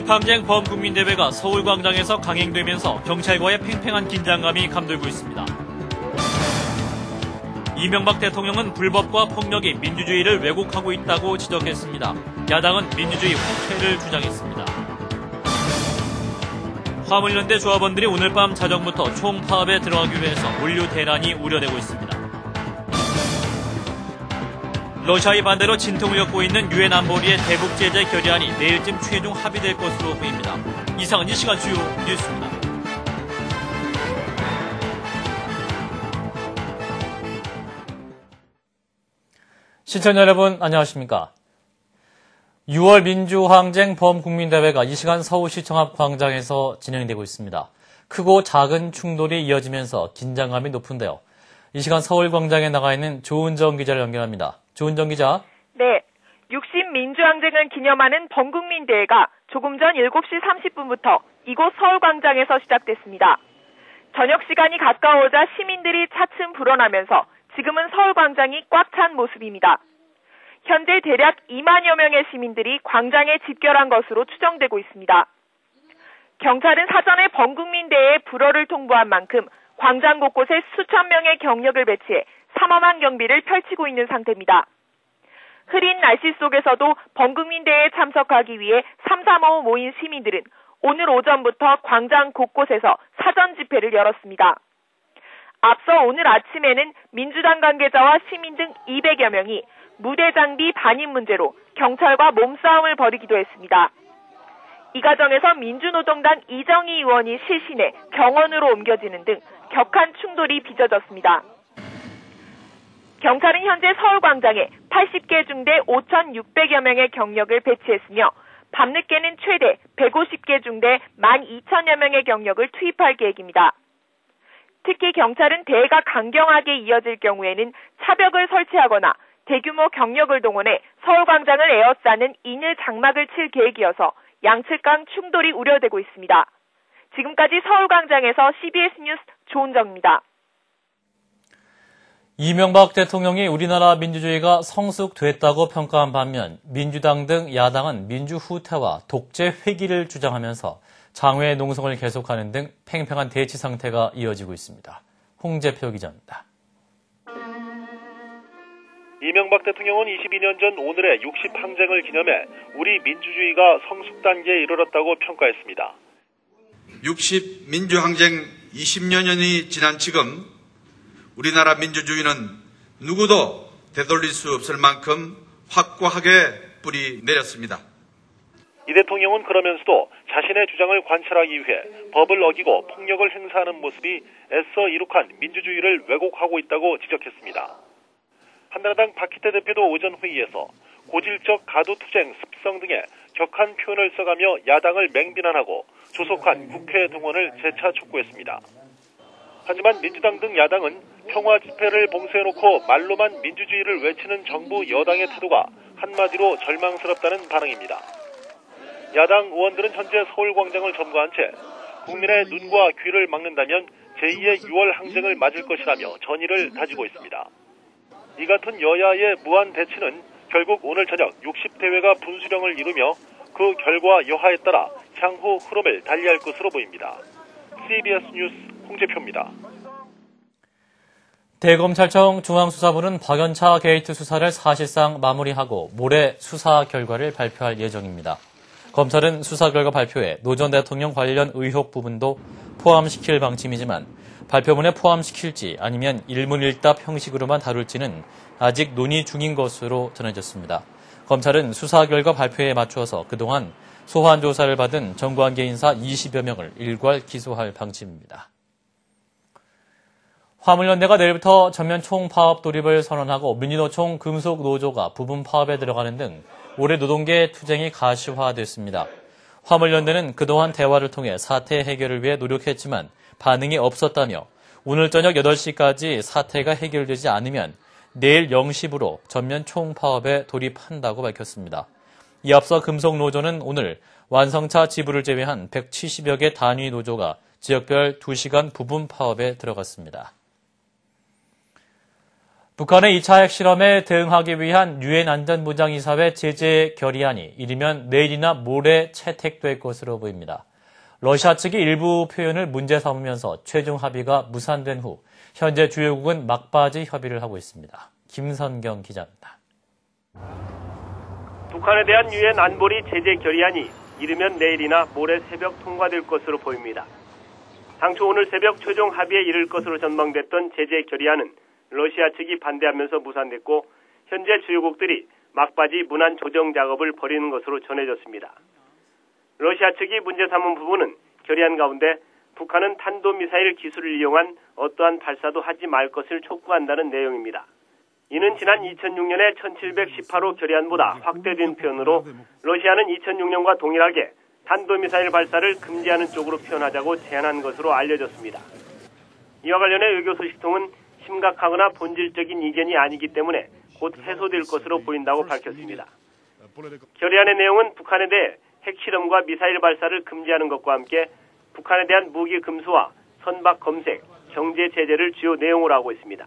육십항쟁 범국민대회가 서울광장에서 강행되면서 경찰과의 팽팽한 긴장감이 감돌고 있습니다. 이명박 대통령은 불법과 폭력이 민주주의를 왜곡하고 있다고 지적했습니다. 야당은 민주주의 후퇴를 주장했습니다. 화물연대 조합원들이 오늘 밤 자정부터 총파업에 들어가기로 해서 물류 대란이 우려되고 있습니다. 러시아의 반대로 진통을 겪고 있는 유엔 안보리의 대북 제재 결의안이 내일쯤 최종 합의될 것으로 보입니다. 이상은 이 시간 주요 뉴스입니다. 시청자 여러분 안녕하십니까? 6월 민주항쟁 범국민대회가 이 시간 서울시청 앞 광장에서 진행되고 있습니다. 크고 작은 충돌이 이어지면서 긴장감이 높은데요. 이 시간 서울광장에 나가 있는 조은정 기자를 연결합니다. 조은정 기자. 네. 60 민주항쟁을 기념하는 범국민대회가 조금 전 7시 30분부터 이곳 서울광장에서 시작됐습니다. 저녁 시간이 가까워오자 시민들이 차츰 불어나면서 지금은 서울광장이 꽉 찬 모습입니다. 현재 대략 2만여 명의 시민들이 광장에 집결한 것으로 추정되고 있습니다. 경찰은 사전에 범국민대회의 불허를 통보한 만큼 광장 곳곳에 수천 명의 경력을 배치해 삼엄한 경비를 펼치고 있는 상태입니다. 흐린 날씨 속에서도 범국민대회에 참석하기 위해 335 모인 시민들은 오늘 오전부터 광장 곳곳에서 사전 집회를 열었습니다. 앞서 오늘 아침에는 민주당 관계자와 시민 등 200여 명이 무대 장비 반입 문제로 경찰과 몸싸움을 벌이기도 했습니다. 이 과정에서 민주노동당 이정희 의원이 실신해 병원으로 옮겨지는 등 격한 충돌이 빚어졌습니다. 경찰은 현재 서울광장에 80개 중대 5,600여 명의 경력을 배치했으며 밤늦게는 최대 150개 중대 12,000여 명의 경력을 투입할 계획입니다. 특히 경찰은 대회가 강경하게 이어질 경우에는 차벽을 설치하거나 대규모 경력을 동원해 서울광장을 에워싸는 인일 장막을 칠 계획이어서 양측 간 충돌이 우려되고 있습니다. 지금까지 서울광장에서 CBS 뉴스 조은정입니다. 이명박 대통령이 우리나라 민주주의가 성숙됐다고 평가한 반면 민주당 등 야당은 민주 후퇴와 독재 회귀를 주장하면서 장외 농성을 계속하는 등 팽팽한 대치 상태가 이어지고 있습니다. 홍재표 기자입니다. 이명박 대통령은 22년 전 오늘의 60항쟁을 기념해 우리 민주주의가 성숙 단계에 이르렀다고 평가했습니다. 60 민주항쟁 20여년이 지난 지금 우리나라 민주주의는 누구도 되돌릴 수 없을 만큼 확고하게 뿌리 내렸습니다. 이 대통령은 그러면서도 자신의 주장을 관철하기 위해 법을 어기고 폭력을 행사하는 모습이 애써 이룩한 민주주의를 왜곡하고 있다고 지적했습니다. 한나라당 박희태 대표도 오전 회의에서 고질적 가도투쟁 습성 등의 격한 표현을 써가며 야당을 맹비난하고 조속한 국회 동원을 재차 촉구했습니다. 하지만 민주당 등 야당은 평화 집회를 봉쇄해놓고 말로만 민주주의를 외치는 정부 여당의 태도가 한마디로 절망스럽다는 반응입니다. 야당 의원들은 현재 서울광장을 점거한 채 국민의 눈과 귀를 막는다면 제2의 6월 항쟁을 맞을 것이라며 전의를 다지고 있습니다. 이 같은 여야의 무한 대치는 결국 오늘 저녁 60대회가 분수령을 이루며 그 결과 여하에 따라 향후 흐름을 달리할 것으로 보입니다. CBS 뉴스 홍재표입니다. 대검찰청 중앙수사부는 박연차 게이트 수사를 사실상 마무리하고 모레 수사 결과를 발표할 예정입니다. 검찰은 수사 결과 발표에 노 전 대통령 관련 의혹 부분도 포함시킬 방침이지만 발표문에 포함시킬지 아니면 일문일답 형식으로만 다룰지는 아직 논의 중인 것으로 전해졌습니다. 검찰은 수사 결과 발표에 맞추어서 그동안 소환 조사를 받은 정관계 인사 20여 명을 일괄 기소할 방침입니다. 화물연대가 내일부터 전면 총파업 돌입을 선언하고 민주노총 금속노조가 부분 파업에 들어가는 등 올해 노동계 투쟁이 가시화됐습니다. 화물연대는 그동안 대화를 통해 사태 해결을 위해 노력했지만 반응이 없었다며 오늘 저녁 8시까지 사태가 해결되지 않으면 내일 0시부로 전면 총파업에 돌입한다고 밝혔습니다. 이 앞서 금속노조는 오늘 완성차 지부를 제외한 170여 개 단위 노조가 지역별 2시간 부분 파업에 들어갔습니다. 북한의 2차 핵실험에 대응하기 위한 유엔 안전보장이사회 제재 결의안이 이르면 내일이나 모레 채택될 것으로 보입니다. 러시아 측이 일부 표현을 문제 삼으면서 최종 합의가 무산된 후 현재 주요국은 막바지 협의를 하고 있습니다. 김선경 기자입니다. 북한에 대한 유엔 안보리 제재 결의안이 이르면 내일이나 모레 새벽 통과될 것으로 보입니다. 당초 오늘 새벽 최종 합의에 이를 것으로 전망됐던 제재 결의안은 러시아 측이 반대하면서 무산됐고 현재 주요국들이 막바지 문안 조정 작업을 벌이는 것으로 전해졌습니다. 러시아 측이 문제 삼은 부분은 결의안 가운데 북한은 탄도미사일 기술을 이용한 어떠한 발사도 하지 말 것을 촉구한다는 내용입니다. 이는 지난 2006년의 1718호 결의안보다 확대된 표현으로 러시아는 2006년과 동일하게 탄도미사일 발사를 금지하는 쪽으로 표현하자고 제안한 것으로 알려졌습니다. 이와 관련해 외교소식통은 심각하거나 본질적인 이견이 아니기 때문에 곧 해소될 것으로 보인다고 밝혔습니다. 결의안의 내용은 북한에 대해 핵실험과 미사일 발사를 금지하는 것과 함께 북한에 대한 무기 금수와 선박 검색, 경제 제재를 주요 내용으로 하고 있습니다.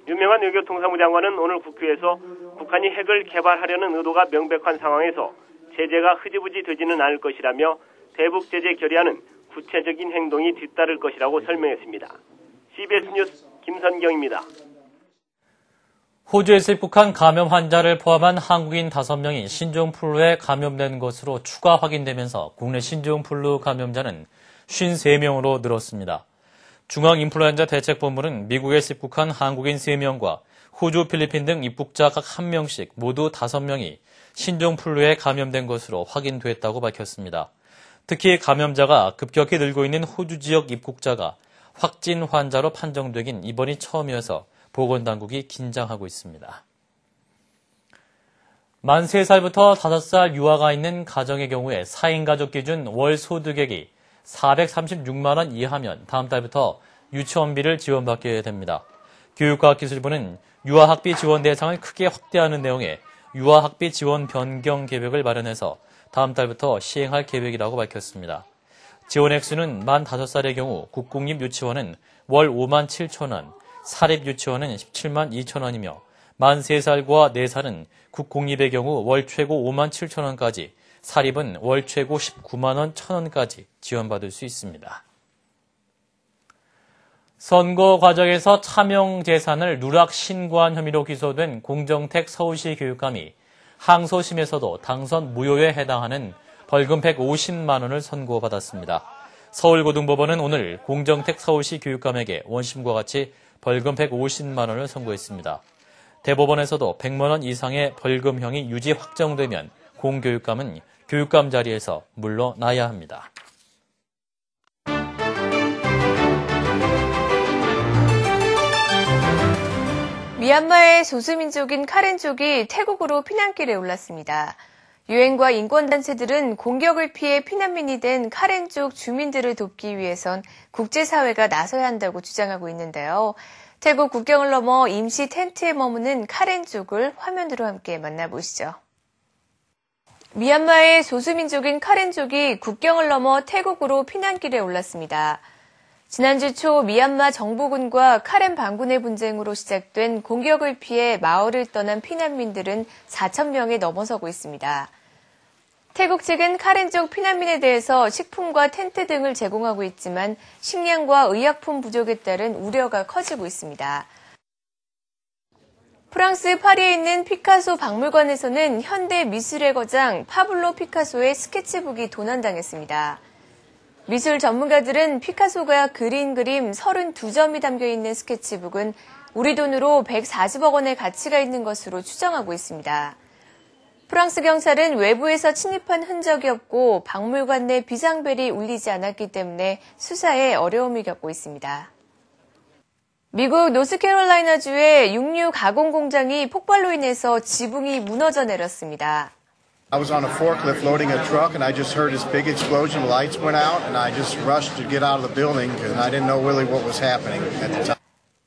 유명한 외교통상부 장관은 오늘 국회에서 북한이 핵을 개발하려는 의도가 명백한 상황에서 제재가 흐지부지 되지는 않을 것이라며 대북 제재 결의안은 구체적인 행동이 뒤따를 것이라고 설명했습니다. CBS 뉴스 김선경입니다. 호주에서 입국한 감염 환자를 포함한 한국인 5명이 신종플루에 감염된 것으로 추가 확인되면서 국내 신종플루 감염자는 53명으로 늘었습니다. 중앙인플루엔자 대책본부는 미국에서 입국한 한국인 3명과 호주, 필리핀 등 입국자 각 1명씩 모두 5명이 신종플루에 감염된 것으로 확인됐다고 밝혔습니다. 특히 감염자가 급격히 늘고 있는 호주 지역 입국자가 확진 환자로 판정되긴 이번이 처음이어서 보건당국이 긴장하고 있습니다. 만 3살부터 5살 유아가 있는 가정의 경우에 4인 가족 기준 월 소득액이 436만 원 이하면 다음 달부터 유치원비를 지원받게 됩니다. 교육과학기술부는 유아학비 지원 대상을 크게 확대하는 내용의 유아학비 지원 변경 계획을 마련해서 다음 달부터 시행할 계획이라고 밝혔습니다. 지원 액수는 만 5살의 경우 국공립 유치원은 월 5만 7천 원, 사립 유치원은 17만 2천 원이며 만 3살과 4살은 국공립의 경우 월 최고 5만 7천 원까지, 사립은 월 최고 19만 원 1천 원까지 지원받을 수 있습니다. 선거 과정에서 차명 재산을 누락 신고한 혐의로 기소된 공정택 서울시 교육감이 항소심에서도 당선 무효에 해당하는 벌금 150만 원을 선고받았습니다. 서울고등법원은 오늘 공정택 서울시 교육감에게 원심과 같이 벌금 150만 원을 선고했습니다. 대법원에서도 100만 원 이상의 벌금형이 유지 확정되면 공교육감은 교육감 자리에서 물러나야 합니다. 미얀마의 소수민족인 카렌족이 태국으로 피난길에 올랐습니다. 유엔과 인권단체들은 공격을 피해 피난민이 된 카렌족 주민들을 돕기 위해선 국제사회가 나서야 한다고 주장하고 있는데요. 태국 국경을 넘어 임시 텐트에 머무는 카렌족을 화면으로 함께 만나보시죠. 미얀마의 소수민족인 카렌족이 국경을 넘어 태국으로 피난길에 올랐습니다. 지난주 초 미얀마 정부군과 카렌 반군의 분쟁으로 시작된 공격을 피해 마을을 떠난 피난민들은 4,000명에 넘어서고 있습니다. 태국 측은 카렌족 피난민에 대해서 식품과 텐트 등을 제공하고 있지만 식량과 의약품 부족에 따른 우려가 커지고 있습니다. 프랑스 파리에 있는 피카소 박물관에서는 현대 미술의 거장 파블로 피카소의 스케치북이 도난당했습니다. 미술 전문가들은 피카소가 그린 그림 32점이 담겨있는 스케치북은 우리 돈으로 140억 원의 가치가 있는 것으로 추정하고 있습니다. 프랑스 경찰은 외부에서 침입한 흔적이 없고 박물관 내 비상벨이 울리지 않았기 때문에 수사에 어려움을 겪고 있습니다. 미국 노스캐롤라이나주의 육류 가공 공장이 폭발로 인해서 지붕이 무너져 내렸습니다. I was on a forklift loading a truck and I just heard this big explosion, lights went out and I just rushed to get out of the building and I didn't know really what was happening at the time.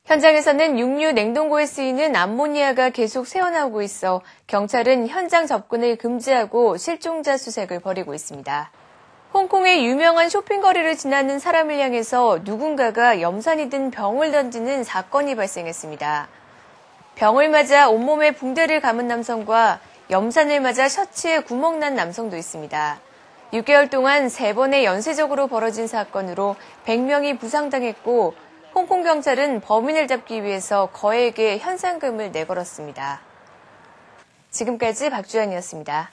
현장에서는 육류 냉동고에 쓰이는 암모니아가 계속 새어나오고 있어 경찰은 현장 접근을 금지하고 실종자 수색을 벌이고 있습니다. 홍콩의 유명한 쇼핑거리를 지나는 사람을 향해서 누군가가 염산이 든 병을 던지는 사건이 발생했습니다. 병을 맞아 온몸에 붕대를 감은 남성과 염산을 맞아 셔츠에 구멍 난 남성도 있습니다. 6개월 동안 3번의 연쇄적으로 벌어진 사건으로 100명이 부상당했고 홍콩 경찰은 범인을 잡기 위해서 거액의 현상금을 내걸었습니다. 지금까지 박주연이었습니다.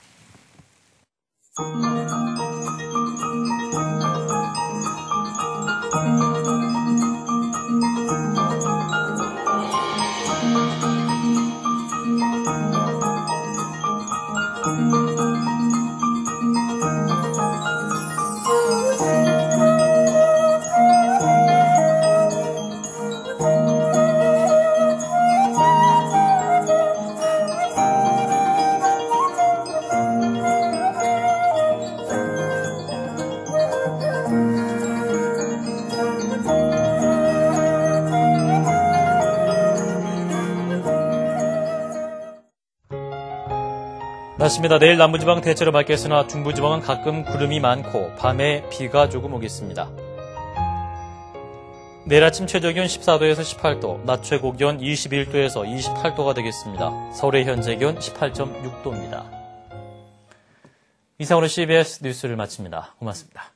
날씨입니다. 내일 남부지방 대체로 맑겠으나 중부지방은 가끔 구름이 많고 밤에 비가 조금 오겠습니다. 내일 아침 최저기온 14도에서 18도, 낮 최고기온 21도에서 28도가 되겠습니다. 서울의 현재 기온 18.6도입니다. 이상으로 CBS 뉴스를 마칩니다. 고맙습니다.